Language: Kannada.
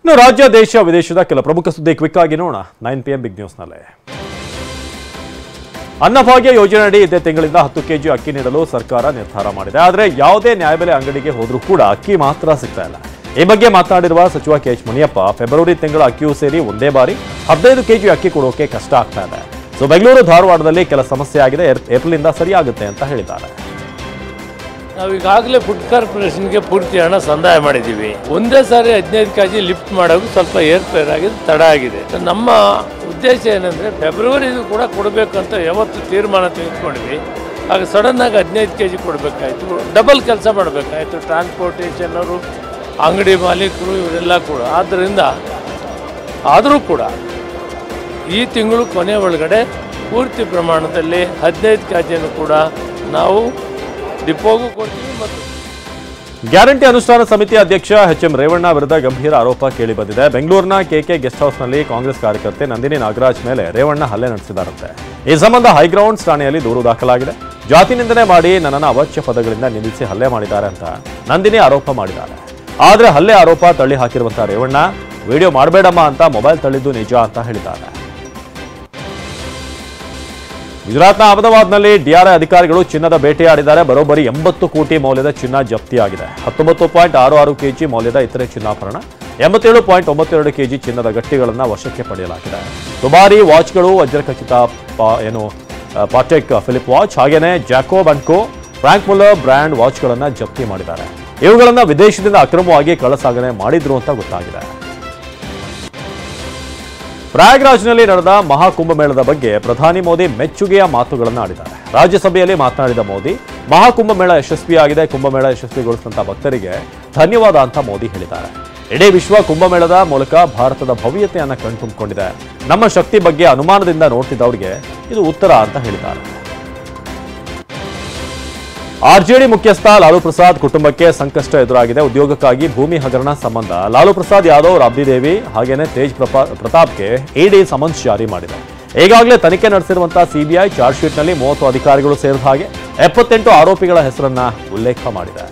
ಇನ್ನು ರಾಜ್ಯ ದೇಶ ವಿದೇಶದ ಕೆಲ ಪ್ರಮುಖ ಸುದ್ದಿ ಕ್ವಿಕ್ ಆಗಿ ನೋಡೋಣ 9 PM ಬಿಗ್ ನ್ಯೂಸ್ ನಲ್ಲಿ. ಅನ್ನಭಾಗ್ಯ ಯೋಜನೆಯಡಿ ಇದೇ ತಿಂಗಳಿಂದ 10 ಕೆಜಿ ಅಕ್ಕಿ ನೀಡಲು ಸರ್ಕಾರ ನಿರ್ಧಾರ ಮಾಡಿದೆ. ಆದರೆ ಯಾವುದೇ ನ್ಯಾಯಬೆಲೆ ಅಂಗಡಿಗೆ ಹೋದರೂ ಕೂಡ ಅಕ್ಕಿ ಮಾತ್ರ ಸಿಗ್ತಾ ಇಲ್ಲ. ಈ ಬಗ್ಗೆ ಮಾತನಾಡಿರುವ ಸಚಿವ KH ಮುನಿಯಪ್ಪ, ಫೆಬ್ರವರಿ ತಿಂಗಳ ಅಕ್ಕಿಯೂ ಸೇರಿ ಒಂದೇ ಬಾರಿ 15 ಕೆಜಿ ಅಕ್ಕಿ ಕೊಡೋಕೆ ಕಷ್ಟ ಆಗ್ತಾ ಇದೆ. ಸೊ ಬೆಂಗಳೂರು ಧಾರವಾಡದಲ್ಲಿ ಕೆಲ ಸಮಸ್ಯೆ ಆಗಿದೆ, ಏಪ್ರಿಲಿಂದ ಸರಿಯಾಗುತ್ತೆ ಅಂತ ಹೇಳಿದ್ದಾರೆ. ನಾವು ಈಗಾಗಲೇ ಫುಡ್ ಕಾರ್ಪೊರೇಷನ್ಗೆ ಪೂರ್ತಿ ಹಣ ಸಂದಾಯ ಮಾಡಿದ್ದೀವಿ. ಒಂದೇ ಸಾರಿ 15 ಕೆಜಿ ಲಿಫ್ಟ್ ಮಾಡೋದು ಸ್ವಲ್ಪ ಏರ್ಪೇರ್ ಆಗಿದೆ, ತಡ ಆಗಿದೆ. ನಮ್ಮ ಉದ್ದೇಶ ಏನಂದರೆ ಫೆಬ್ರವರಿಗೂ ಕೂಡ ಕೊಡಬೇಕಂತ ಯಾವತ್ತು ತೀರ್ಮಾನ ತೆಗೆದುಕೊಂಡಿದ್ವಿ. ಆಗ ಸಡನ್ನಾಗಿ 15 ಕೆಜಿ ಕೊಡಬೇಕಾಯಿತು, ಡಬಲ್ ಕೆಲಸ ಮಾಡಬೇಕಾಯಿತು, ಟ್ರಾನ್ಸ್ಪೋರ್ಟೇಷನವರು, ಅಂಗಡಿ ಮಾಲೀಕರು ಇವರೆಲ್ಲ ಕೂಡ. ಆದ್ದರಿಂದ ಆದರೂ ಕೂಡ ಈ ತಿಂಗಳು ಕೊನೆ ಒಳಗಡೆ ಪೂರ್ತಿ ಪ್ರಮಾಣದಲ್ಲಿ 15 ಕೆಜಿಯನ್ನು ಕೂಡ ನಾವು ಡಿಪೋಗೂ ಕೊಡ್ತೀವಿ. ಮತ್ತು ಗ್ಯಾರಂಟಿ ಅನುಷ್ಠಾನ ಸಮಿತಿ ಅಧ್ಯಕ್ಷ HM ರೇವಣ್ಣ ವಿರುದ್ಧ ಗಂಭೀರ ಆರೋಪ ಕೇಳಿಬಂದಿದೆ. ಬೆಂಗಳೂರಿನ KK ಗೆಸ್ಟ್ ಹೌಸ್ನಲ್ಲಿ ಕಾಂಗ್ರೆಸ್ ಕಾರ್ಯಕರ್ತೆ ನಂದಿನಿ ನಾಗರಾಜ್ ಮೇಲೆ ರೇವಣ್ಣ ಹಲ್ಲೆ ನಡೆಸಿದ್ದಾರಂತೆ. ಈ ಸಂಬಂಧ ಹೈಗ್ರೌಂಡ್ಸ್ ಠಾಣೆಯಲ್ಲಿ ದೂರು ದಾಖಲಾಗಿದೆ. ಜಾತಿ ನಿಂದನೆ ಮಾಡಿ ನನ್ನನ್ನು ಅವಾಚ್ಯ ಪದಗಳಿಂದ ನಿಂದಿಸಿ ಹಲ್ಲೆ ಮಾಡಿದ್ದಾರೆ ಅಂತ ನಂದಿನಿ ಆರೋಪ ಮಾಡಿದ್ದಾರೆ. ಆದರೆ ಹಲ್ಲೆ ಆರೋಪ ತಳ್ಳಿ ಹಾಕಿರುವಂತಹ ರೇವಣ್ಣ, ವಿಡಿಯೋ ಮಾಡಬೇಡಮ್ಮ ಅಂತ ಮೊಬೈಲ್ ತಳ್ಳಿದ್ದು ನಿಜ ಅಂತ ಹೇಳಿದ್ದಾರೆ. ಗುಜರಾತ್ನ ಅಹಮದಾಬಾದ್ನಲ್ಲಿ DRI ಅಧಿಕಾರಿಗಳು ಚಿನ್ನದ ಬೇಟೆಯಾಡಿದ್ದಾರೆ. ಬರೋಬ್ಬರಿ 80 ಕೋಟಿ ಮೌಲ್ಯದ ಚಿನ್ನ ಜಪ್ತಿಯಾಗಿದೆ. 19.66 ಕೆಜಿ ಮೌಲ್ಯದ ಇತರೆ ಚಿನ್ನಾಭರಣ, 87.92 ಕೆಜಿ ಚಿನ್ನದ ಗಟ್ಟಿಗಳನ್ನು ವಶಕ್ಕೆ ಪಡೆಯಲಾಗಿದೆ. ದುಬಾರಿ ವಾಚ್ಗಳು, ವಜ್ರಖಚಿತ ಪಾಟೆಕ್ ಫಿಲಿಪ್ ವಾಚ್, ಹಾಗೇನೆ Jacob and Co, Franck Muller brand ವಾಚ್ಗಳನ್ನು ಜಪ್ತಿ ಮಾಡಿದ್ದಾರೆ. ಇವುಗಳನ್ನು ವಿದೇಶದಿಂದ ಅಕ್ರಮವಾಗಿ ಕಳ್ಳಸಾಗಣೆ ಮಾಡಿದ್ರು ಅಂತ ಗೊತ್ತಾಗಿದೆ. ಪ್ರಯಾಗ್ರಾಜ್ನಲ್ಲಿ ನಡೆದ ಮಹಾಕುಂಭಮೇಳದ ಬಗ್ಗೆ ಪ್ರಧಾನಿ ಮೋದಿ ಮೆಚ್ಚುಗೆಯ ಮಾತುಗಳನ್ನು ಆಡಿದ್ದಾರೆ. ರಾಜ್ಯಸಭೆಯಲ್ಲಿ ಮಾತನಾಡಿದ ಮೋದಿ, ಮಹಾಕುಂಭಮೇಳ ಯಶಸ್ವಿಯಾಗಿದೆ, ಕುಂಭಮೇಳ ಯಶಸ್ವಿಗೊಳಿಸಿದಂಥ ಭಕ್ತರಿಗೆ ಧನ್ಯವಾದ ಅಂತ ಮೋದಿ ಹೇಳಿದ್ದಾರೆ. ಇಡೀ ವಿಶ್ವ ಕುಂಭಮೇಳದ ಮೂಲಕ ಭಾರತದ ಭವ್ಯತೆಯನ್ನು ಕಣ್ತುಂಬಿಕೊಂಡಿದೆ. ನಮ್ಮ ಶಕ್ತಿ ಬಗ್ಗೆ ಅನುಮಾನದಿಂದ ನೋಡ್ತಿದ್ದವರಿಗೆ ಇದು ಉತ್ತರ ಅಂತ ಹೇಳಿದ್ದಾರೆ. RJD ಮುಖ್ಯಸ್ಥ ಲಾಲು ಪ್ರಸಾದ್ ಕುಟುಂಬಕ್ಕೆ ಸಂಕಷ್ಟ ಎದುರಾಗಿದೆ. ಉದ್ಯೋಗಕ್ಕಾಗಿ ಭೂಮಿ ಹಗರಣ ಸಂಬಂಧ ಲಾಲು ಪ್ರಸಾದ್ ಯಾದವ್, ರಾಬ್ಡಿ ದೇವಿ ಹಾಗೇನೆ ತೇಜ್ ಪ್ರತಾಪ್ಗೆ ED ಸಮನ್ಸ್ ಜಾರಿ ಮಾಡಿದೆ. ಈಗಾಗಲೇ ತನಿಖೆ ನಡೆಸಿರುವಂತಹ CBI ಚಾರ್ಜ್ ಶೀಟ್ನಲ್ಲಿ 30 ಅಧಿಕಾರಿಗಳು ಸೇರಿದ ಹಾಗೆ 78 ಆರೋಪಿಗಳ ಹೆಸರನ್ನ ಉಲ್ಲೇಖ ಮಾಡಿದೆ.